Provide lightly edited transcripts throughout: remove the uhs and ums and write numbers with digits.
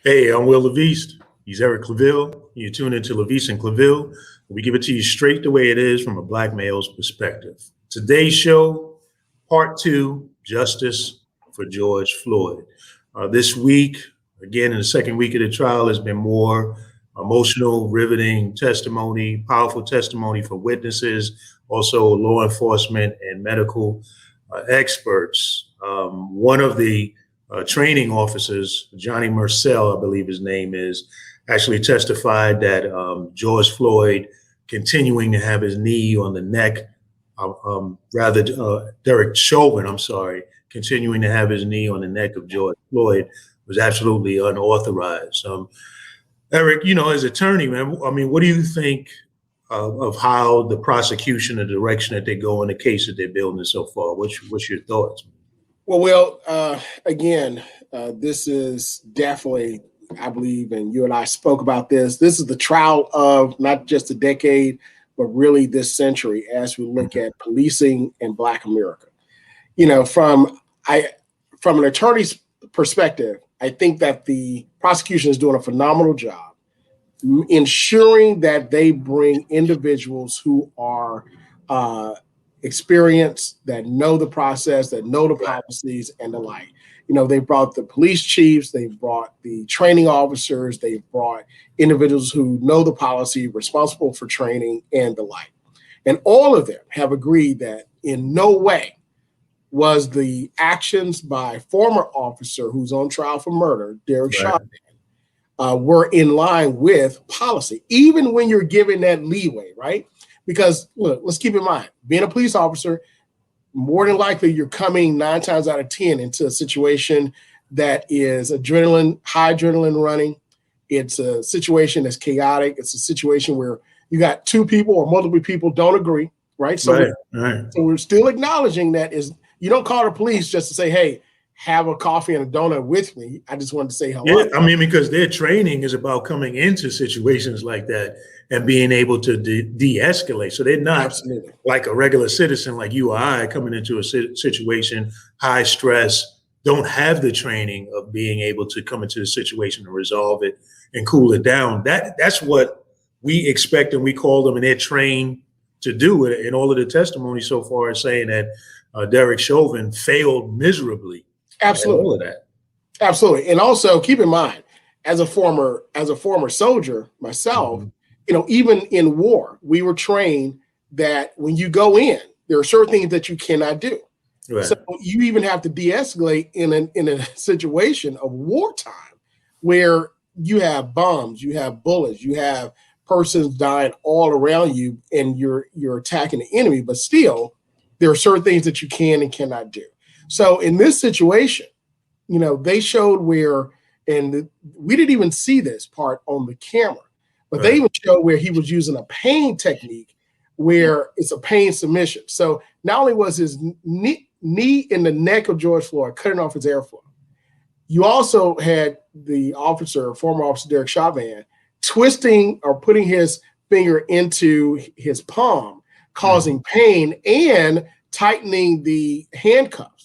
Hey, I'm LaVeist. He's Eric ClaVille. You tune into LaVeist and ClaVille. We give it to you straight the way it is from a black male's perspective. Today's show, part two, Justice for George Floyd. This week, again, in the second week of the trial, has been more emotional, riveting testimony, powerful testimony from witnesses, also law enforcement and medical experts. One of the training officers, Johnny Murcell, I believe his name is, actually testified that George Floyd continuing to have his knee on the neck, Derek Chauvin, I'm sorry, continuing to have his knee on the neck of George Floyd was absolutely unauthorized. Eric, as attorney, man, I mean, what do you think of how the prosecution, the direction that they go in the case that they're building so far? What's your thoughts? Again, this is definitely, I believe, and you and I spoke about this. This is the trial of not just a decade, but really this century as we look at policing in Black America. From an attorney's perspective, I think that the prosecution is doing a phenomenal job ensuring that they bring individuals who are experienced, that know the process, that know the policies and the like. They brought the police chiefs, they brought the training officers, they brought individuals who know the policy, responsible for training and the like. And all of them have agreed that in no way was the actions by former officer who's on trial for murder, Derek Chauvin, were in line with policy, even when you're given that leeway, right? Because look, let's keep in mind, being a police officer, more than likely you're coming 9 times out of 10 into a situation that is high adrenaline running. It's a situation that's chaotic. It's a situation where you got 2 people or multiple people don't agree, right? So we're still acknowledging that you don't call the police just to say, hey, have a coffee and a donut with me. I just wanted to say hello. Yeah, I mean, because their training is about coming into situations like that and being able to de-escalate. So they're not like a regular citizen like you or I coming into a situation, high stress, don't have the training of being able to come into the situation and resolve it and cool it down. That's what we expect and we call them, and they're trained to do it. And all of the testimony so far is saying that Derek Chauvin failed miserably. Absolutely. All of that. Absolutely. And also keep in mind, as a former soldier myself, even in war, we were trained that when you go in, there are certain things that you cannot do. Right. So you even have to de-escalate in a situation of wartime where you have bombs, you have bullets, you have persons dying all around you, and you're attacking the enemy, but still there are certain things that you can and cannot do. So in this situation, they showed where, and we didn't even see this part on the camera, but they even showed where he was using a pain technique where it's a pain submission. So not only was his knee in the neck of George Floyd cutting off his airflow, you also had the former officer Derek Chauvin, twisting or putting his finger into his palm, causing pain and tightening the handcuffs.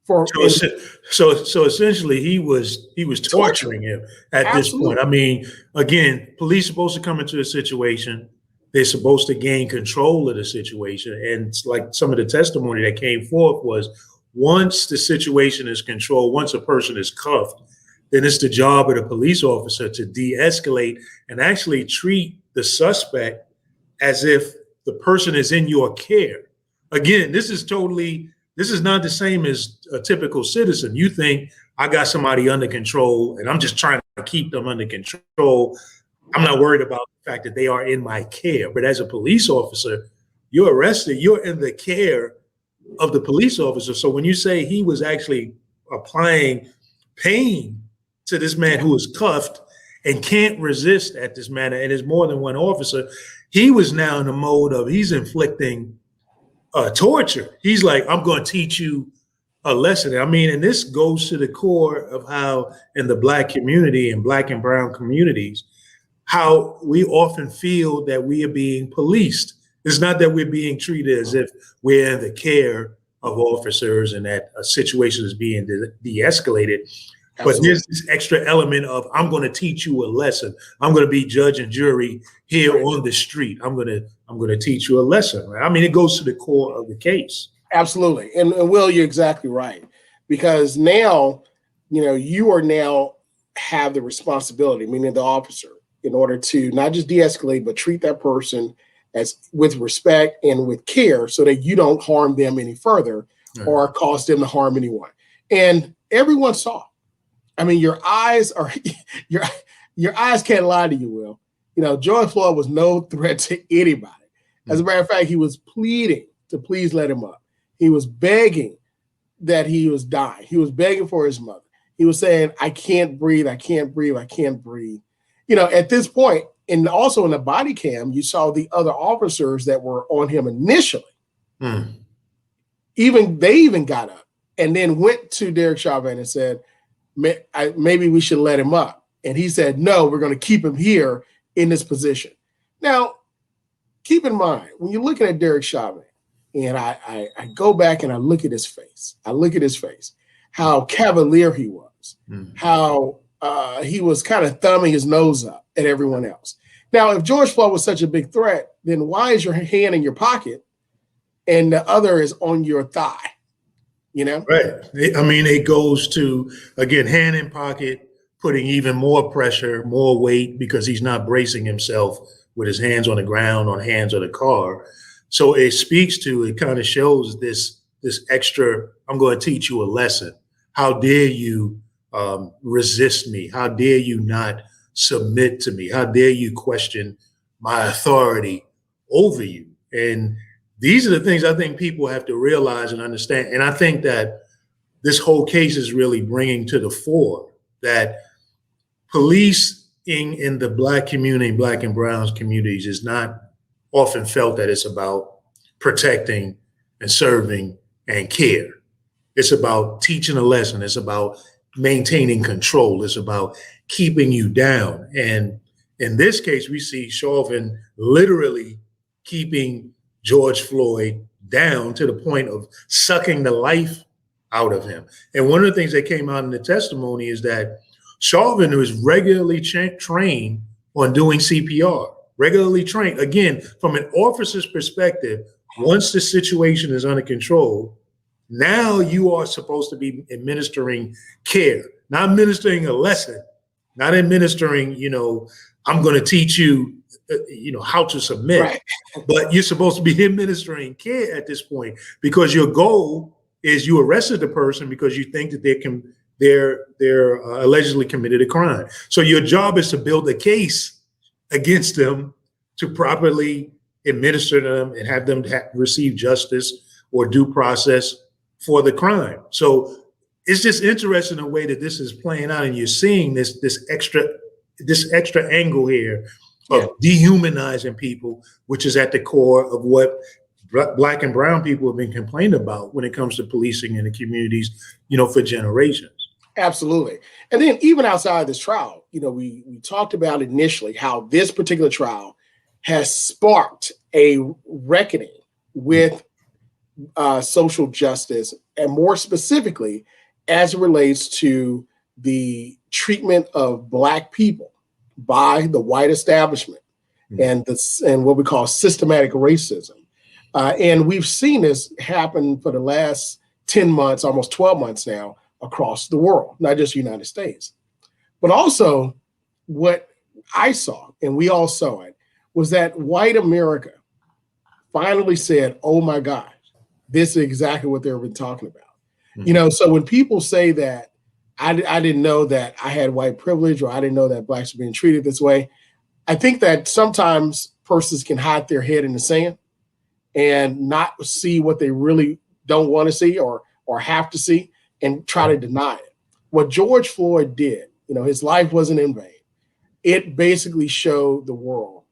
So essentially he was torturing him at this point. I mean, again, police supposed to come into a situation. They're supposed to gain control of the situation. And like some of the testimony that came forth was, once the situation is controlled, once a person is cuffed, then it's the job of the police officer to de-escalate and actually treat the suspect as if the person is in your care. Again, this is not the same as a typical citizen. You think I got somebody under control and I'm just trying to keep them under control. I'm not worried about the fact that they are in my care. But as a police officer, you're arrested, you're in the care of the police officer. So when you say he was actually applying pain to this man who is cuffed and can't resist at this manner, and there's more than one officer, he was now in the mode of he's inflicting torture. He's like, I'm going to teach you a lesson. I mean, and this goes to the core of how in the Black community and Black and brown communities, how we often feel that we are being policed. It's not that we're being treated as if we're in the care of officers and that a situation is being de-escalated. But Absolutely. there's this extra element of I'm going to teach you a lesson. I'm going to be judge and jury here Right. on the street. I'm going to teach you a lesson. Right? I mean, it goes to the core of the case. Absolutely. And Will, you're exactly right. Because now, you are now have the responsibility, meaning the officer, in order to not just de-escalate, but treat that person as with respect and with care so that you don't harm them any further or cause them to harm anyone. And everyone saw. I mean, your eyes are your eyes can't lie to you, Will. George Floyd was no threat to anybody. As a matter of fact, he was pleading to please let him up. He was begging that he was dying. He was begging for his mother. He was saying, I can't breathe, I can't breathe, I can't breathe. At this point, and also in the body cam, you saw the other officers that were on him initially. They even got up and then went to Derek Chauvin and said, maybe we should let him up. And he said, no, we're going to keep him here in this position. Now, keep in mind, when you're looking at Derek Chauvin, and I go back and I look at his face. How cavalier he was, how he was kind of thumbing his nose up at everyone else. Now, if George Floyd was such a big threat, then why is your hand in your pocket and the other is on your thigh? Right. I mean, it goes to, again, hand in pocket, putting even more pressure, more weight, because he's not bracing himself with his hands on the ground, on hands on the car. So it kind of shows this extra, I'm going to teach you a lesson. How dare you resist me? How dare you not submit to me? How dare you question my authority over you? And these are the things I think people have to realize and understand. And I think that this whole case is really bringing to the fore that policing in the Black community, Black and Brown communities, is not often felt that it's about protecting and serving and care. It's about teaching a lesson. It's about maintaining control. It's about keeping you down. And in this case, we see Chauvin literally keeping George Floyd down to the point of sucking the life out of him. And one of the things that came out in the testimony is that Chauvin was regularly trained on doing CPR, regularly trained. Again, from an officer's perspective, once the situation is under control, now you are supposed to be administering care, not administering a lesson, not administering, I'm going to teach you, how to submit. Right. But you're supposed to be administering care at this point, because your goal is you arrested the person because you think that they're allegedly committed a crime. So your job is to build a case against them to properly administer them and have them receive justice or due process for the crime. So it's just interesting the way that this is playing out, and you're seeing this extra angle here of dehumanizing people, which is at the core of what Black and Brown people have been complaining about when it comes to policing in the communities, for generations. Absolutely. And then even outside this trial, we talked about initially how this particular trial has sparked a reckoning with social justice, and more specifically, as it relates to the treatment of Black people by the white establishment and what we call systematic racism. And we've seen this happen for the last 10 months, almost 12 months now, across the world, not just the United States. But also what I saw, and we all saw it, was that white America finally said, oh my gosh, this is exactly what they've been talking about. So when people say that I didn't know that I had white privilege, or I didn't know that Blacks were being treated this way, I think that sometimes persons can hide their head in the sand and not see what they really don't want to see or have to see, and try to deny it. What George Floyd did, his life wasn't in vain. It basically showed the world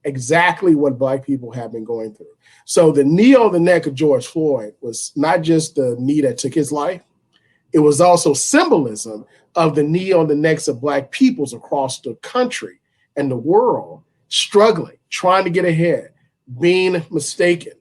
exactly what Black people have been going through. So the knee on the neck of George Floyd was not just the knee that took his life, it was also symbolism of the knee on the necks of Black peoples across the country and the world, struggling, trying to get ahead, being mistaken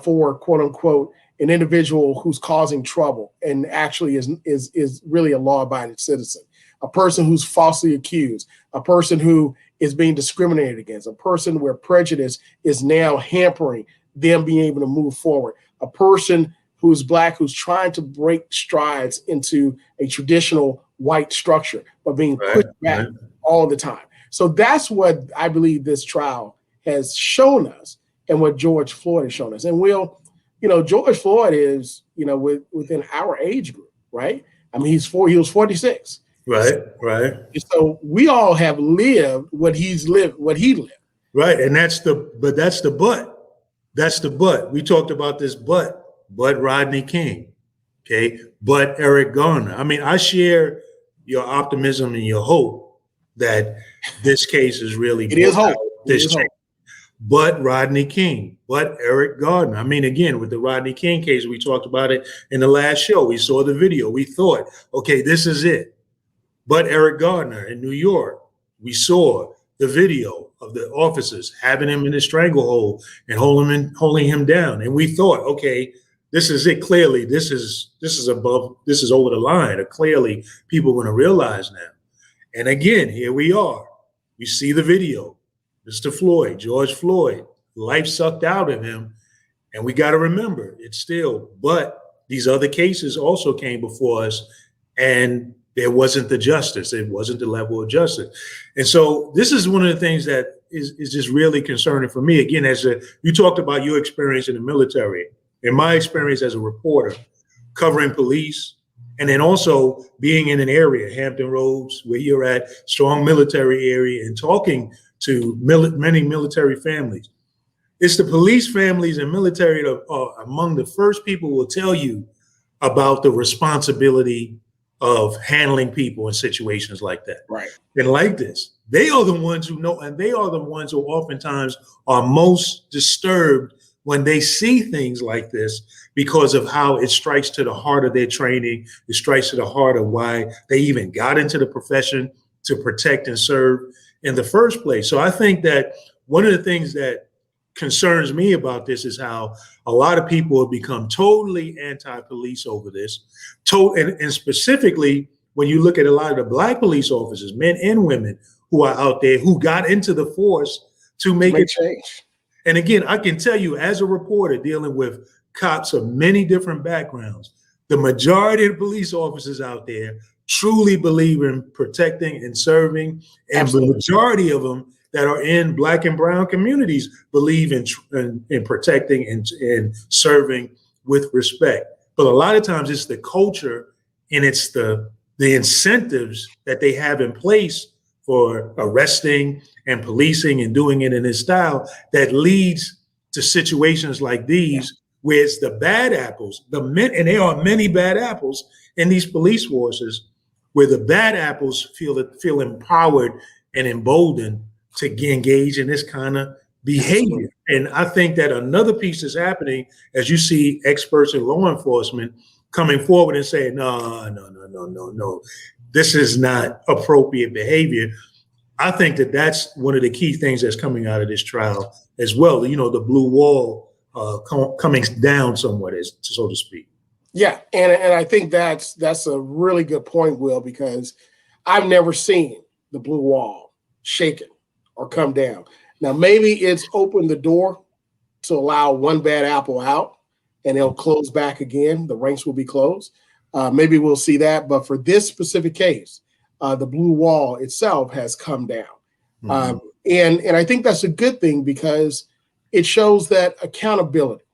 for quote unquote an individual who's causing trouble and actually is really a law-abiding citizen, a person who's falsely accused, a person who is being discriminated against, a person where prejudice is now hampering them being able to move forward, a person who's Black, who's trying to break strides into a traditional white structure, but being pushed back all the time. So that's what I believe this trial has shown us, and what George Floyd has shown us. And Will, George Floyd is, within our age group, right? I mean, he was 46. Right. So we all have lived what he lived. Right. And that's the but. We talked about this but Rodney King. Okay. But Eric Garner. I mean, I share your optimism and your hope that this case is really it is hope. But Rodney King, but Eric Garner. I mean, again, with the Rodney King case, we talked about it in the last show. We saw the video. We thought, okay, this is it. But Eric Garner in New York, we saw the video of the officers having him in a stranglehold and holding him down. And we thought, okay, this is it. Clearly, this is over the line. Clearly, people are going to realize now. And again, here we are. We see the video. Mr. Floyd, George Floyd, life sucked out of him. And we got to remember, it's still, but these other cases also came before us, and there wasn't the justice. It wasn't the level of justice. And so this is one of the things that is just really concerning for me. Again, you talked about your experience in the military, and my experience as a reporter covering police, and then also being in an area, Hampton Roads, where you're at, strong military area, and talking to many military families. It's the police families and military that are among the first people who will tell you about the responsibility of handling people in situations like that. Right. And like this, they are the ones who know, and they are the ones who oftentimes are most disturbed when they see things like this, because of how it strikes to the heart of their training. It strikes to the heart of why they even got into the profession, to protect and serve in the first place. So I think that one of the things that concerns me about this is how a lot of people have become totally anti-police over this. And specifically, when you look at a lot of the Black police officers, men and women who are out there, who got into the force to make a change. And again, I can tell you, as a reporter dealing with cops of many different backgrounds, the majority of the police officers out there truly believe in protecting and serving. And the majority of them that are in Black and brown communities believe in protecting and serving with respect. But a lot of times it's the culture and it's the incentives that they have in place for arresting and policing and doing it in this style that leads to situations like these, where it's the bad apples, and there are many bad apples in these police forces, where the bad apples feel empowered and emboldened to engage in this kind of behavior. And I think that another piece is happening as you see experts in law enforcement coming forward and saying, no, this is not appropriate behavior. I think that that's one of the key things that's coming out of this trial as well. The blue wall coming down somewhat, so to speak. Yeah, and I think that's a really good point, Will, because I've never seen the blue wall shaken or come down. Now, maybe it's opened the door to allow one bad apple out, and it'll close back again. The ranks will be closed. Maybe we'll see that. But for this specific case, the blue wall itself has come down. Mm-hmm. And I think that's a good thing, because it shows that accountability.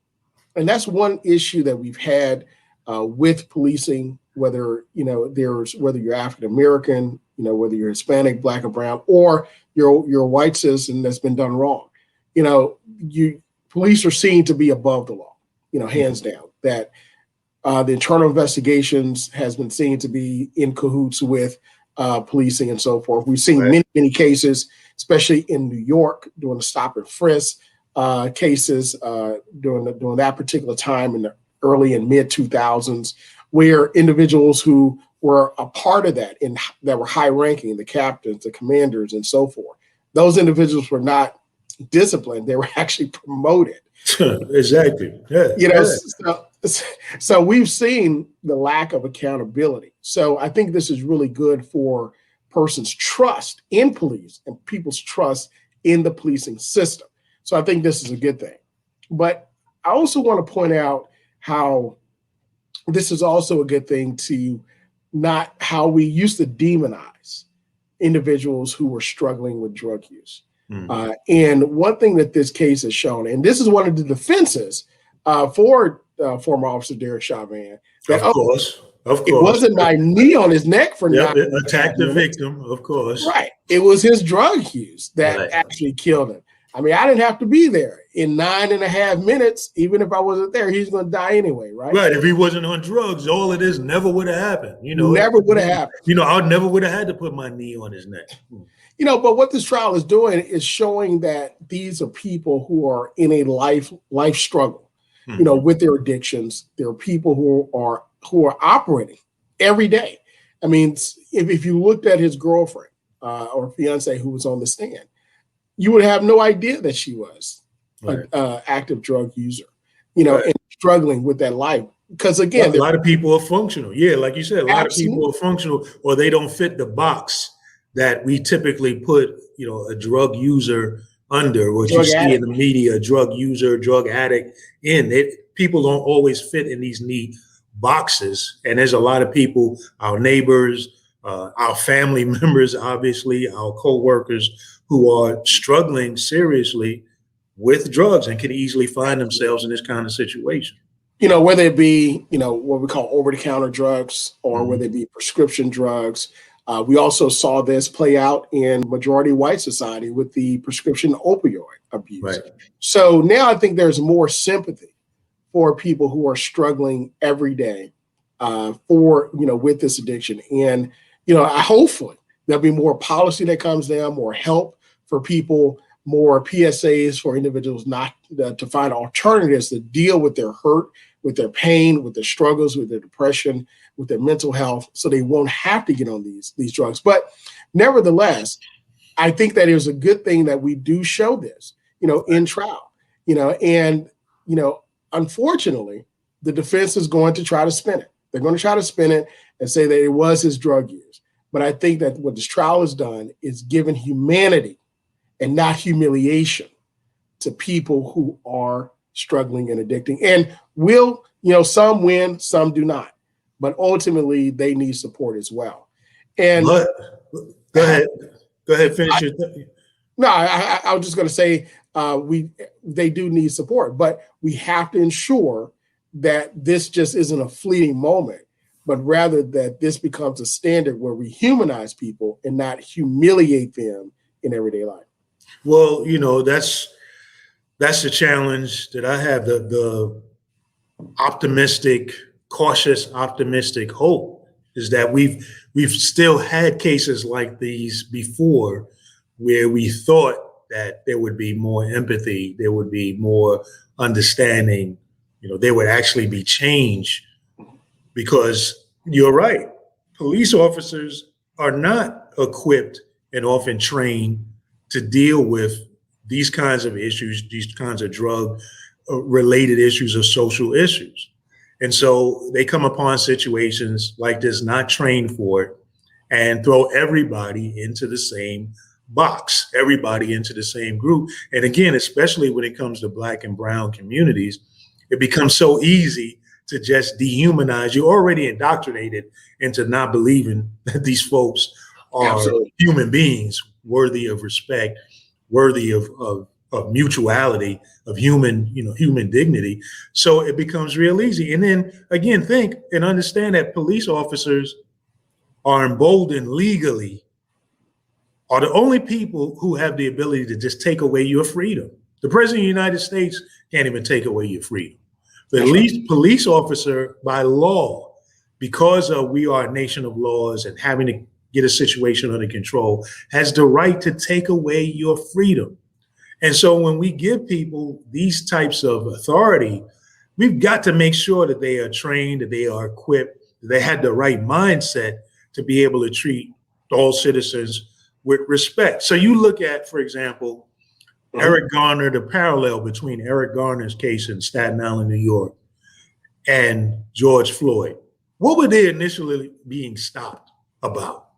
And that's one issue that we've had with policing, whether you're African American, whether you're Hispanic, Black or brown, or you're a white citizen that's been done wrong. Police are seen to be above the law, hands down. That the internal investigations has been seen to be in cahoots with policing and so forth. We've seen many cases, especially in New York, during the stop and frisk cases during that particular time in the early and mid 2000s, where individuals who were a part of that and that were high ranking, the captains, the commanders, and so forth, those individuals were not disciplined; they were actually promoted. Exactly. Yeah. So we've seen the lack of accountability. So I think this is really good for person's trust in police and people's trust in the policing system. So I think this is a good thing. But I also want to point out how this is also a good thing to not how we used to demonize individuals who were struggling with drug use. And one thing that this case has shown, and this is one of the defenses for former Officer Derek Chauvin, that of course, it wasn't my knee on his neck for attack the victim, of course. Right. It was his drug use that actually killed him. I mean, I didn't have to be there. In 9.5 minutes, even if I wasn't there, he's going to die anyway, right? Right. If he wasn't on drugs, all of this never would have happened. Never would have happened. I never would have had to put my knee on his neck. But what this trial is doing is showing that these are people who are in a life struggle, with their addictions. There are people who are operating every day. I mean, if you looked at his girlfriend or fiance who was on the stand, you would have no idea that she was an active drug user, and struggling with that life. Because again, a lot of people are functional. Yeah, like you said, a lot of people are functional, or they don't fit the box that we typically put, a drug user under, or you see in the media, a drug user, drug addict in it. People don't always fit in these neat boxes. And there's a lot of people, our neighbors, our family members, obviously, our co-workers, who are struggling seriously with drugs and can easily find themselves in this kind of situation. Whether it be, what we call over-the-counter drugs, or whether it be prescription drugs. We also saw this play out in majority white society with the prescription opioid abuse. Right. So now I think there's more sympathy for people who are struggling every day with this addiction. And, hopefully there'll be more policy that comes down, more help for people, more PSAs for individuals not to find alternatives to deal with their hurt, with their pain, with their struggles, with their depression, with their mental health, so they won't have to get on these drugs. But nevertheless, I think that it was a good thing that we do show this, in trial, and, unfortunately, the defense is going to try to spin it. They're going to try to spin it and say that it was his drug use. But I think that what this trial has done is given humanity and not humiliation to people who are struggling and addicting. And some win, some do not. But ultimately, they need support as well. And go ahead, finish your thing. No, I was just going to say they do need support, but we have to ensure that this just isn't a fleeting moment, but rather that this becomes a standard where we humanize people and not humiliate them in everyday life. Well, that's the challenge that I have, the cautious optimistic hope is that we've still had cases like these before, where we thought that there would be more empathy, there would be more understanding, there would actually be change. Because you're right, police officers are not equipped and often trained to deal with these kinds of issues, these kinds of drug related issues or social issues. And so they come upon situations like this, not trained for it, and throw everybody into the same box, everybody into the same group. And again, especially when it comes to Black and brown communities, it becomes so easy to just dehumanize. You're already indoctrinated into not believing that these folks are human beings worthy of respect, worthy of mutuality, of human dignity. So it becomes real easy. And then again, think and understand that police officers are emboldened legally, are the only people who have the ability to just take away your freedom. The president of the United States can't even take away your freedom. The police officer, by law, because we are a nation of laws and having to get a situation under control, has the right to take away your freedom. And so when we give people these types of authority, we've got to make sure that they are trained, that they are equipped, that they had the right mindset to be able to treat all citizens with respect. So you look at, for example, Eric Garner, the parallel between Eric Garner's case in Staten Island, New York, and George Floyd. What were they initially being stopped about?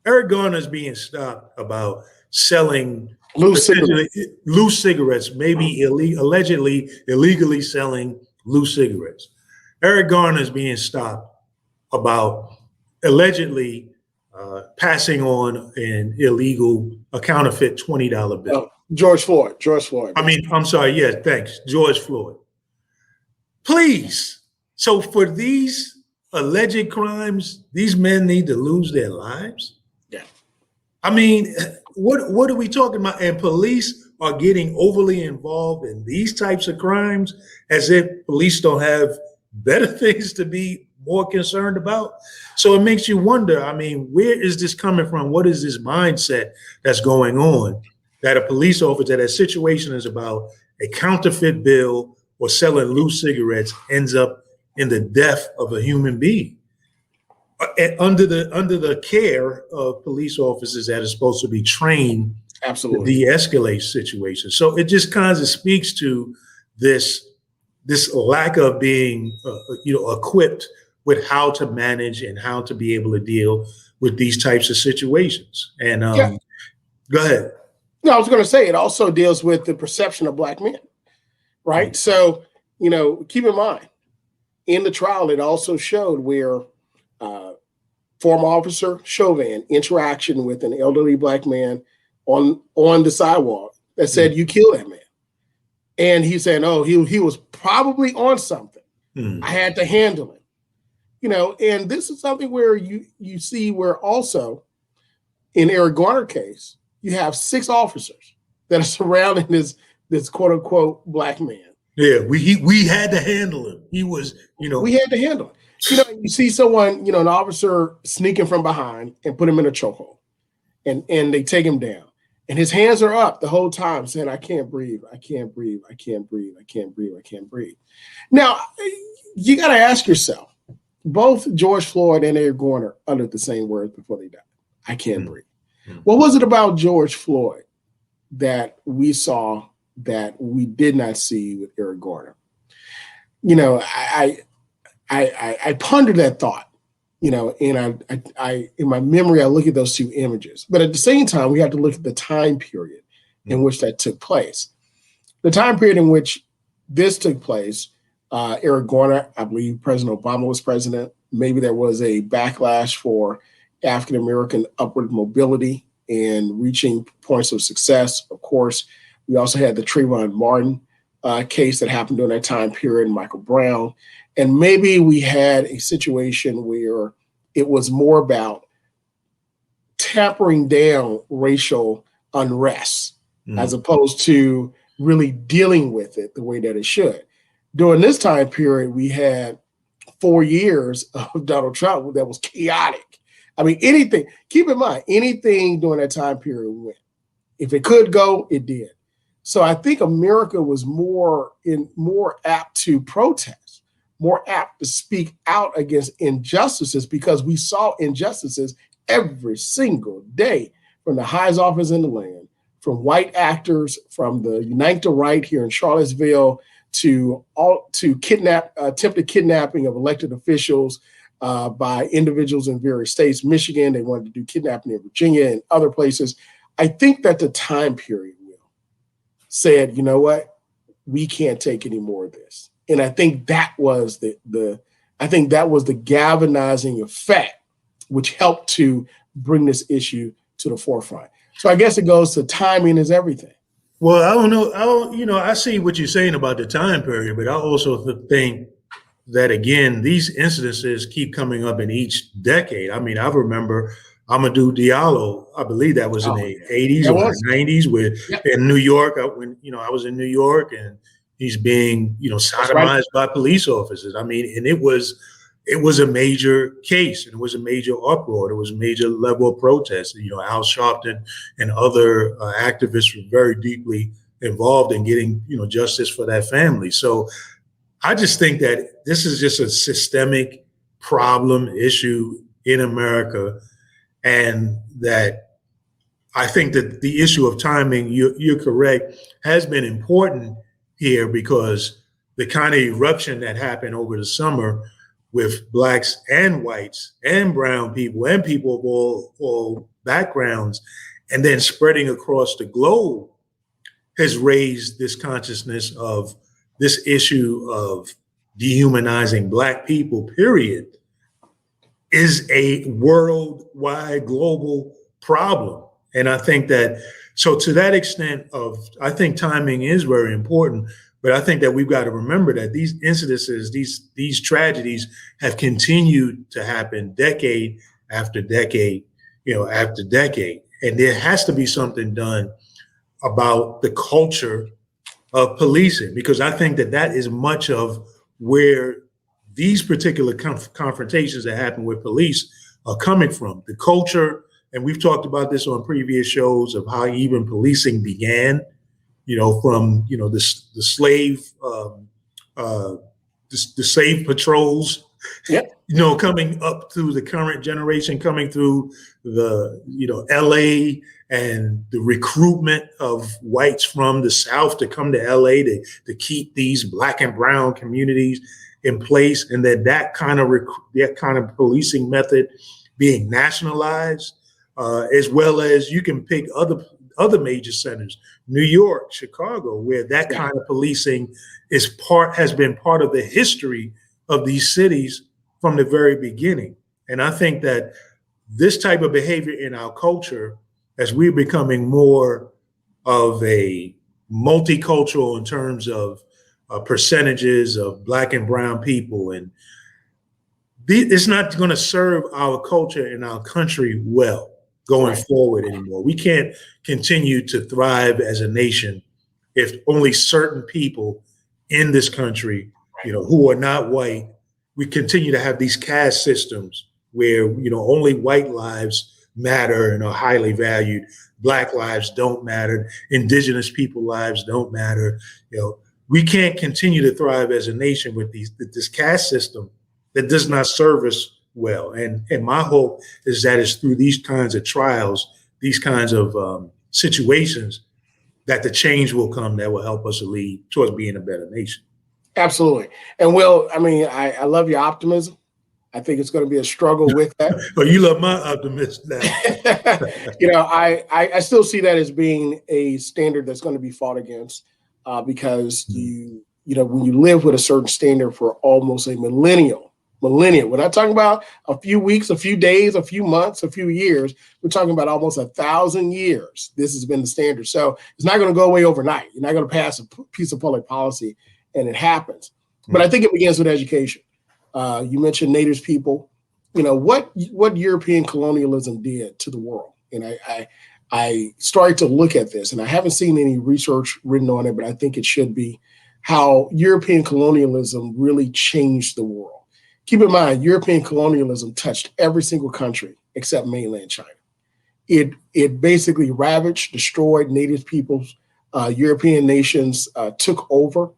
Eric Garner's being stopped about selling Loose cigarettes. loose cigarettes, maybe allegedly illegally selling loose cigarettes. Eric Garner's being stopped about allegedly passing on an illegal, a counterfeit $20 bill. George Floyd. I mean, I'm sorry. Yes, thanks. George Floyd. Please. So for these alleged crimes, these men need to lose their lives? Yeah. I mean, what are we talking about? And police are getting overly involved in these types of crimes as if police don't have better things to be more concerned about. So it makes you wonder, I mean, where is this coming from? What is this mindset that's going on that a police officer, that a situation is about a counterfeit bill or selling loose cigarettes ends up in the death of a human being under the care of police officers that are supposed to be trained Absolutely. to de-escalate situations. So it just kind of speaks to this lack of being equipped with how to manage and how to be able to deal with these types of situations. And go ahead. No, I was going to say it also deals with the perception of Black men, right? So, keep in mind, in the trial, it also showed where former officer Chauvin interaction with an elderly Black man on the sidewalk that said, "You killed that man." And he said, "Oh, he was probably on something. I had to handle him." And this is something where you see where also in Eric Garner case, you have 6 officers that are surrounding this quote unquote Black man. Yeah, we had to handle him. He was, we had to handle him. You see someone, an officer sneaking from behind and put him in a chokehold, and they take him down, and his hands are up the whole time saying, "I can't breathe, I can't breathe, I can't breathe, I can't breathe, I can't breathe." Now, you got to ask yourself, both George Floyd and Eric Garner uttered the same words before they died. "I can't breathe." What was it about George Floyd that we saw that we did not see with Eric Garner? I pondered that thought, and I in my memory, I look at those 2 images. But at the same time, we have to look at the time period in which that took place. The time period in which this took place, Eric Garner, I believe President Obama was president. Maybe there was a backlash for African-American upward mobility and reaching points of success. Of course, we also had the Trayvon Martin case that happened during that time period, Michael Brown. And maybe we had a situation where it was more about tampering down racial unrest as opposed to really dealing with it the way that it should. During this time period, we had 4 years of Donald Trump that was chaotic. I mean, keep in mind, anything during that time period went. If it could go, it did. So I think America was more apt to protest, more apt to speak out against injustices, because we saw injustices every single day from the highest office in the land, from white actors, from the Unite the Right here in Charlottesville, to attempted kidnapping of elected officials by individuals in various states. Michigan, they wanted to do kidnapping in Virginia and other places. I think that the time period said, you know what, we can't take any more of this. And I think that was the galvanizing effect, which helped to bring this issue to the forefront. So I guess it goes to timing is everything. Well, I don't know. I see what you're saying about the time period, but I also think that, again, these incidences keep coming up in each decade. I mean, I remember Amadou Diallo, I believe that was in the 80s or the 90s in New York, when, I was in New York, and he's being, sodomized by police officers. I mean, and it was a major case, and it was a major uproar. It was a major level of protest. Al Sharpton and other activists were very deeply involved in getting, justice for that family. So I just think that this is just a systemic problem, issue in America. And that I think that the issue of timing, you're correct, has been important here, because the kind of eruption that happened over the summer with blacks and whites and brown people and people of all backgrounds, and then spreading across the globe, has raised this consciousness of this issue of dehumanizing Black people, period, is a worldwide global problem. And I think that, so to that extent I think timing is very important, but I think that we've got to remember that these incidences, these tragedies have continued to happen decade after decade, after decade. And there has to be something done about the culture of policing, because I think that is much of where these particular confrontations that happen with police are coming from. The culture, and we've talked about this on previous shows, of how even policing began, from the slave the slave patrols, yep. Coming up through the current generation, coming through the LA, and the recruitment of whites from the South to come to LA to keep these Black and brown communities in place, and then that kind of policing method being nationalized, as well as you can pick other major centers, New York, Chicago, where that kind of policing has been part of the history of these cities from the very beginning. And I think that this type of behavior in our culture, as we're becoming more of a multicultural in terms of percentages of Black and brown people, and it's not going to serve our culture and our country well going forward anymore. We can't continue to thrive as a nation if only certain people in this country, who are not white, we continue to have these caste systems where, only white lives matter and are highly valued. Black lives don't matter. Indigenous people lives don't matter. We can't continue to thrive as a nation with this caste system that does not serve us well. And my hope is that it's through these kinds of trials, these kinds of situations, that the change will come that will help us lead towards being a better nation. Absolutely. And Will, I love your optimism. I think it's going to be a struggle with that. But you love my optimism now. I still see that as being a standard that's going to be fought against, because when you live with a certain standard for almost a millennium, we're not talking about a few weeks, a few days, a few months, a few years. We're talking about almost 1,000 years. This has been the standard. So it's not going to go away overnight. You're not going to pass a piece of public policy and it happens. But I think it begins with education. You mentioned Native people. What European colonialism did to the world. And I started to look at this, and I haven't seen any research written on it, but I think it should be, how European colonialism really changed the world. Keep in mind, European colonialism touched every single country except mainland China. It basically ravaged, destroyed Native peoples. European nations took over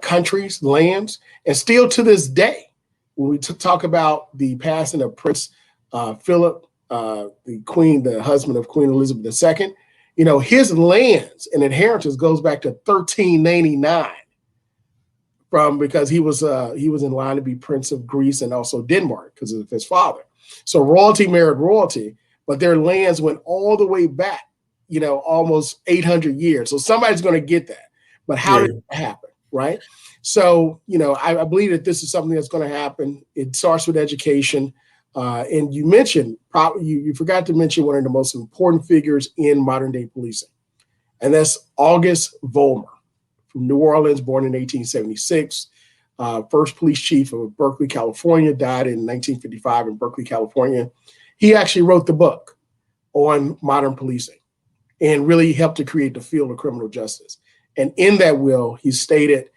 countries, lands, and still to this day, when we talk about the passing of Prince Philip, the husband of Queen Elizabeth II, his lands and inheritance goes back to 1399. Because he was in line to be Prince of Greece and also Denmark because of his father. So royalty married royalty, but their lands went all the way back, almost 800 years. So somebody's going to get that. But how did it happen, right? So, I believe that this is something that's going to happen. It starts with education. And you mentioned, you forgot to mention one of the most important figures in modern day policing, and that's August Vollmer. From New Orleans, born in 1876, first police chief of Berkeley, California, died in 1955 in Berkeley, California. He actually wrote the book on modern policing and really helped to create the field of criminal justice. And in that will, he stated,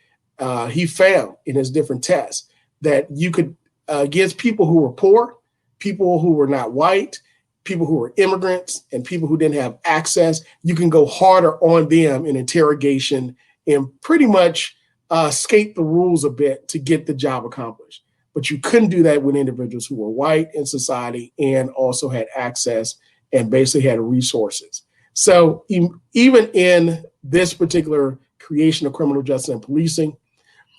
he found in his different tests that you could, against people who were poor, people who were not white, people who were immigrants, and people who didn't have access, you can go harder on them in interrogation and pretty much skate the rules a bit to get the job accomplished. But you couldn't do that with individuals who were white in society and also had access and basically had resources. So even in this particular creation of criminal justice and policing,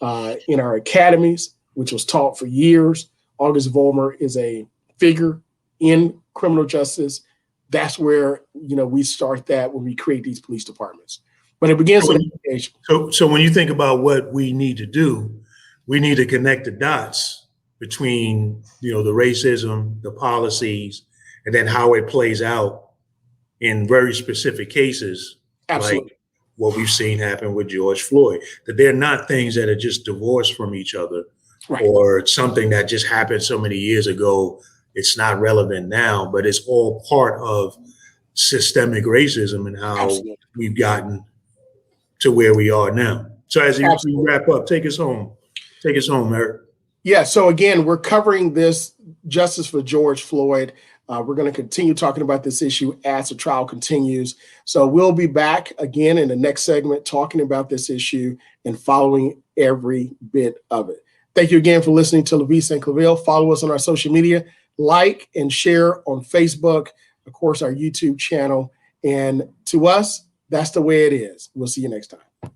in our academies, which was taught for years. August Vollmer is a figure in criminal justice. That's where, we start that when we create these police departments. But it begins with education. So when you think about what we need to do, we need to connect the dots between, the racism, the policies, and then how it plays out in very specific cases. Absolutely. Like what we've seen happen with George Floyd, that they're not things that are just divorced from each other, right, or something that just happened so many years ago. It's not relevant now, but it's all part of systemic racism and how Absolutely. We've gotten to where we are now. So as you wrap up, take us home. Take us home, Eric. Yeah. So again, we're covering this justice for George Floyd. We're going to continue talking about this issue as the trial continues. So we'll be back again in the next segment talking about this issue and following every bit of it. Thank you again for listening to LaVeist And ClaVille. Follow us on our social media, like and share on Facebook, of course, our YouTube channel. And to us, that's the way it is. We'll see you next time.